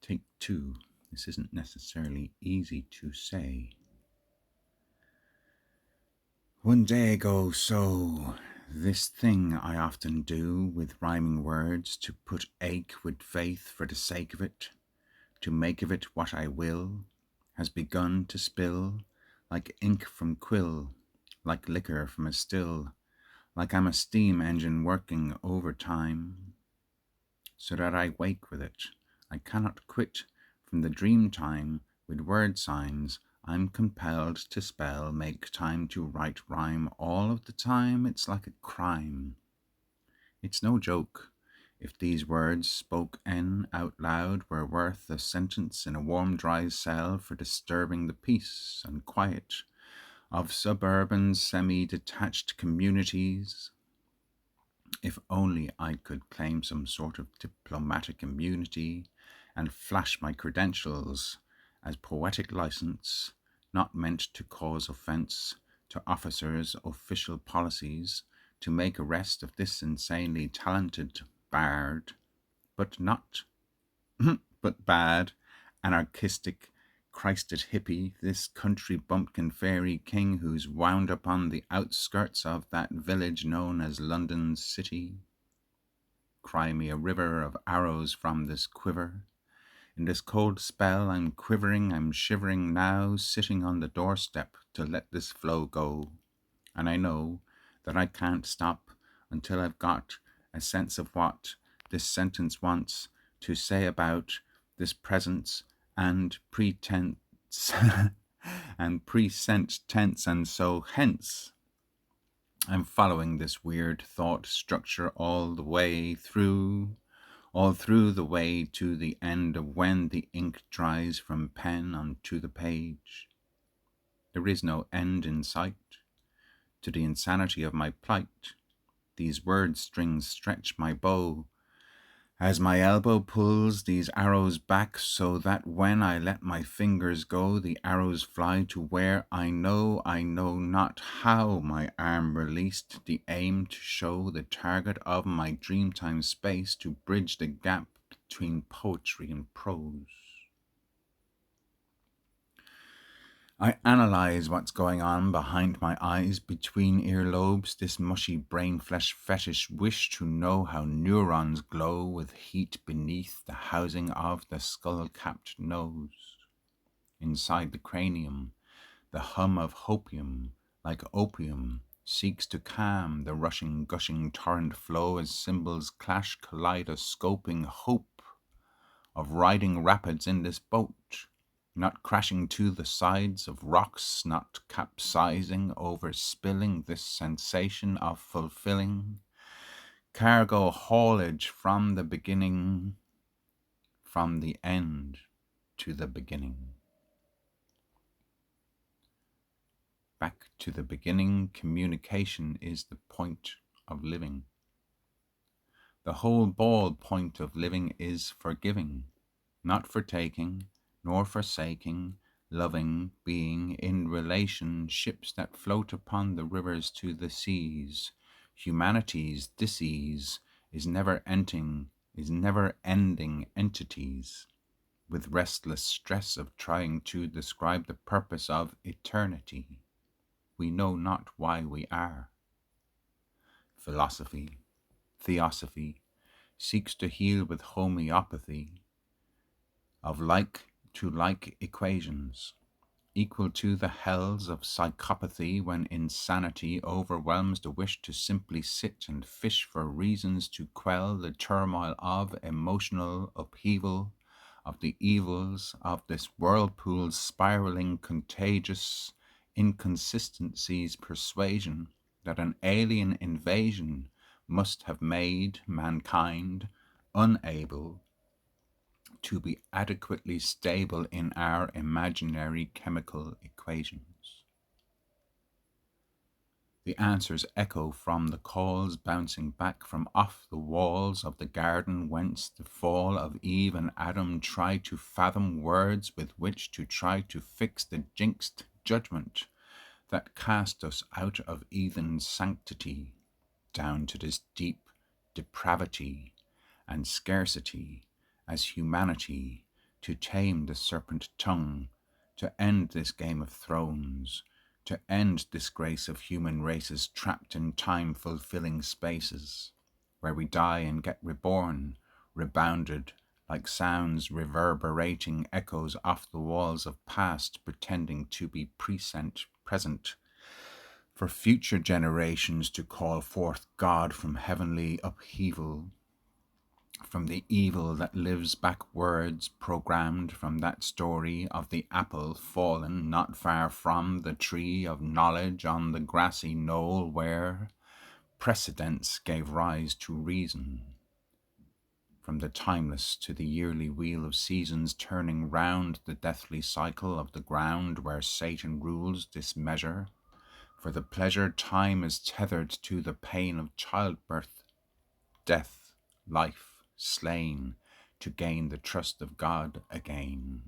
Take two. This isn't necessarily easy to say. One day ago, so this thing I often do with rhyming words, to put ache with faith for the sake of it, to make of it what I will, has begun to spill like ink from quill, like liquor from a still, like I'm a steam engine working overtime, so that I wake with it. I cannot quit from the dream time with word signs. I'm compelled to spell, make time to write rhyme all of the time. It's like a crime. It's no joke. If these words spoken out loud were worth a sentence in a warm, dry cell for disturbing the peace and quiet of suburban, semi-detached communities, if only I could claim some sort of diplomatic immunity and flash my credentials as poetic license, not meant to cause offense to officers' official policies, to make arrest of this insanely talented bard, but not but bad, anarchistic, Christed hippie, this country bumpkin fairy king who's wound up on the outskirts of that village known as London City. Cry me a river of arrows from this quiver. In this cold spell I'm quivering, I'm shivering now, sitting on the doorstep to let this flow go. And I know that I can't stop until I've got a sense of what this sentence wants to say about this presence and pretense and present tense, and so hence I'm following this weird thought structure all through the way to the end of when the ink dries from pen onto the page. There is no end in sight to the insanity of my plight. These word strings stretch my bow as my elbow pulls these arrows back, so that when I let my fingers go, the arrows fly to where I know not how. My arm released the aim to show the target of my dreamtime space, to bridge the gap between poetry and prose. I analyze what's going on behind my eyes, between earlobes, this mushy brain flesh fetish wish to know how neurons glow with heat beneath the housing of the skull-capped nose. Inside the cranium, the hum of hopium, like opium, seeks to calm the rushing, gushing torrent flow as cymbals clash, kaleidoscoping hope of riding rapids in this boat, not crashing to the sides of rocks, not capsizing over spilling, this sensation of fulfilling cargo haulage from the beginning, from the end to the beginning. Back to the beginning, communication is the point of living. The whole ball point of living is forgiving, not for taking, nor forsaking, loving, being in relationships that float upon the rivers to the seas. Humanity's disease is never ending entities, with restless stress of trying to describe the purpose of eternity. We know not why we are. Philosophy, theosophy, seeks to heal with homeopathy of like to like equations, equal to the hells of psychopathy when insanity overwhelms the wish to simply sit and fish for reasons to quell the turmoil of emotional upheaval, of the evils of this whirlpool's spiraling contagious inconsistencies, persuasion that an alien invasion must have made mankind unable to be adequately stable in our imaginary chemical equations. The answers echo from the calls bouncing back from off the walls of the garden whence the fall of Eve and Adam try to fathom words with which to try to fix the jinxed judgment that cast us out of Eden's sanctity down to this deep depravity and scarcity as humanity, to tame the serpent tongue, to end this game of thrones, to end disgrace of human races trapped in time-fulfilling spaces, where we die and get reborn, rebounded like sounds reverberating echoes off the walls of past, pretending to be present, for future generations to call forth God from heavenly upheaval, from the evil that lives backwards, programmed from that story of the apple fallen not far from the tree of knowledge on the grassy knoll where precedents gave rise to reason. From the timeless to the yearly wheel of seasons turning round the deathly cycle of the ground where Satan rules dismeasure. For the pleasure time is tethered to the pain of childbirth, death, life, slain, to gain the trust of God again.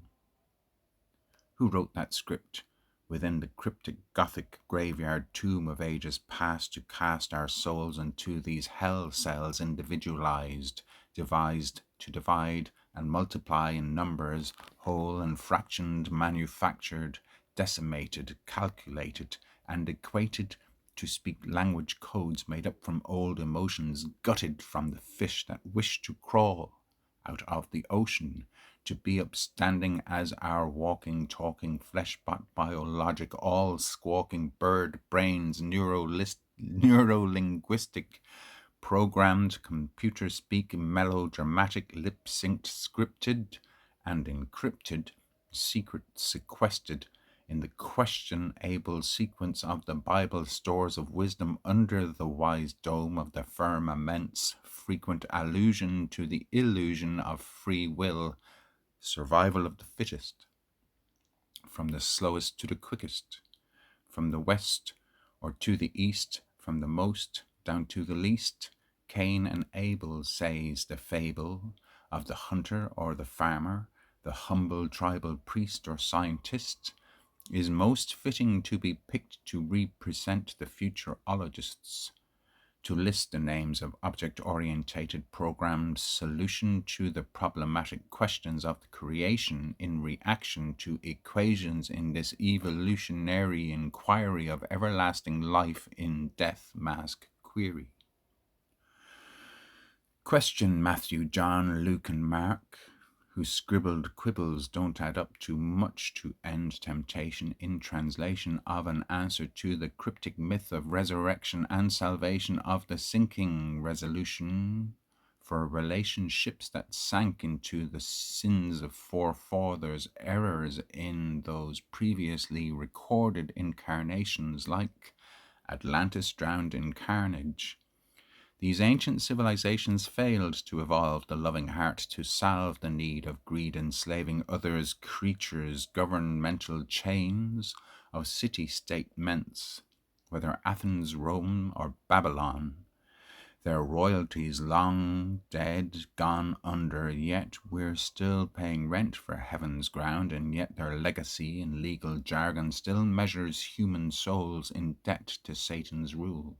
Who wrote that script within the cryptic Gothic graveyard tomb of ages past to cast our souls into these hell cells individualized, devised to divide and multiply in numbers, whole and fractioned, manufactured, decimated, calculated, and equated to speak language codes made up from old emotions gutted from the fish that wish to crawl out of the ocean, to be upstanding as our walking, talking, flesh-bot biologic, all squawking bird brains, neurolinguistic, programmed, computer speak, melodramatic, lip-synced, scripted, and encrypted, secret sequestered in the question-able sequence of the Bible stores of wisdom under the wise dome of the firmament's frequent allusion to the illusion of free will, survival of the fittest, from the slowest to the quickest, from the west or to the east, from the most down to the least. Cain and Abel, says the fable of the hunter or the farmer, the humble tribal priest or scientist, is most fitting to be picked to represent the futurologists, to list the names of object-orientated programmed solution to the problematic questions of the creation in reaction to equations in this evolutionary inquiry of everlasting life in death mask query. Question Matthew, John, Luke, and Mark, whose scribbled quibbles don't add up to much to end temptation in translation of an answer to the cryptic myth of resurrection and salvation of the sinking resolution for relationships that sank into the sins of forefathers, errors in those previously recorded incarnations like Atlantis drowned in carnage. These ancient civilizations failed to evolve the loving heart to salve the need of greed enslaving others, creatures, governmental chains of city-state-ments, whether Athens, Rome, or Babylon. Their royalties long dead, gone under, yet we're still paying rent for heaven's ground, and yet their legacy in legal jargon still measures human souls in debt to Satan's rule.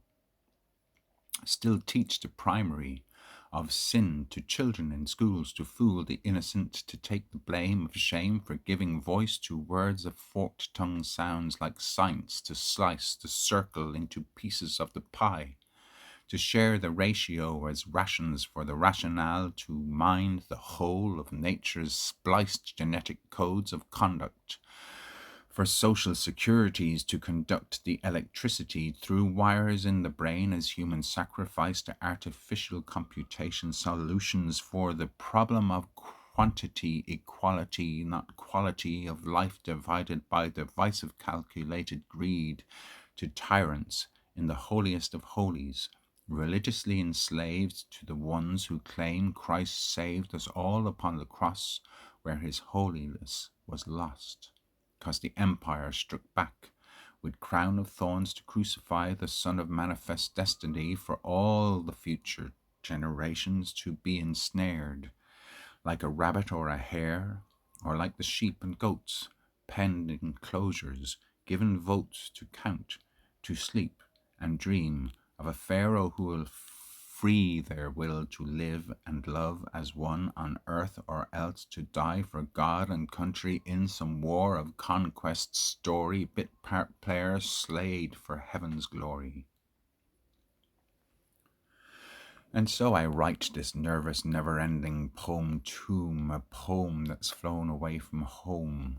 Still teach the primary of sin to children in schools, to fool the innocent, to take the blame of shame for giving voice to words of forked tongue sounds like science, to slice the circle into pieces of the pie, to share the ratio as rations for the rationale, to mind the whole of nature's spliced genetic codes of conduct, for social securities to conduct the electricity through wires in the brain as human sacrifice to artificial computation solutions for the problem of quantity equality, not quality of life divided by divisive calculated greed, to tyrants in the holiest of holies, religiously enslaved to the ones who claim Christ saved us all upon the cross where his holiness was lost, 'cause the empire struck back with crown of thorns to crucify the Son of manifest destiny for all the future generations to be ensnared, like a rabbit or a hare, or like the sheep and goats, penned in enclosures, given votes to count, to sleep and dream of a Pharaoh who will free their will to live and love as one on earth, or else to die for God and country in some war of conquest story, bit part player slayed for heaven's glory. And so I write this nervous, never-ending poem tomb, a poem that's flown away from home,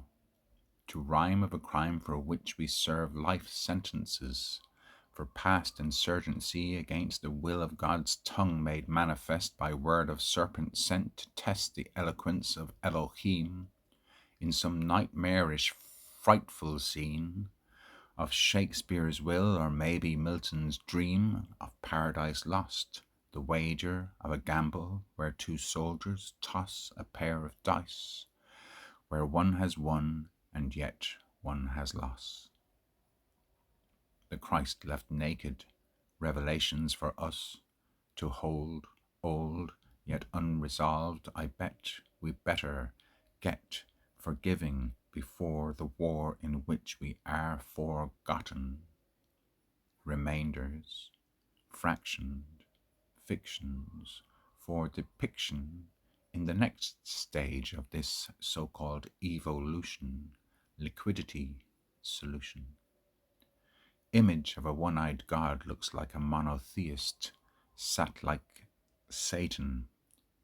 to rhyme of a crime for which we serve life sentences, for past insurgency against the will of God's tongue made manifest by word of serpent sent to test the eloquence of Elohim, in some nightmarish, frightful scene of Shakespeare's will, or maybe Milton's dream of paradise lost, the wager of a gamble where two soldiers toss a pair of dice, where one has won and yet one has lost. The Christ left naked revelations for us to hold, old yet unresolved. I bet we better get forgiving before the war in which we are forgotten. Remainders, fractioned fictions for depiction in the next stage of this so-called evolution, liquidity solution. Image of a one-eyed God looks like a monotheist, sat like Satan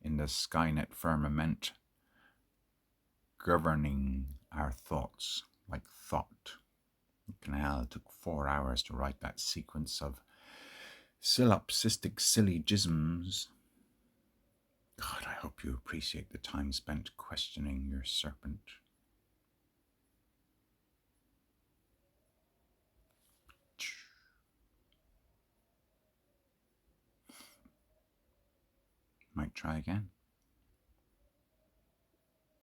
in the Skynet firmament, governing our thoughts like thought. Canal took 4 hours to write that sequence of synopsistic syllogisms. God, I hope you appreciate the time spent questioning your serpent. Might try again.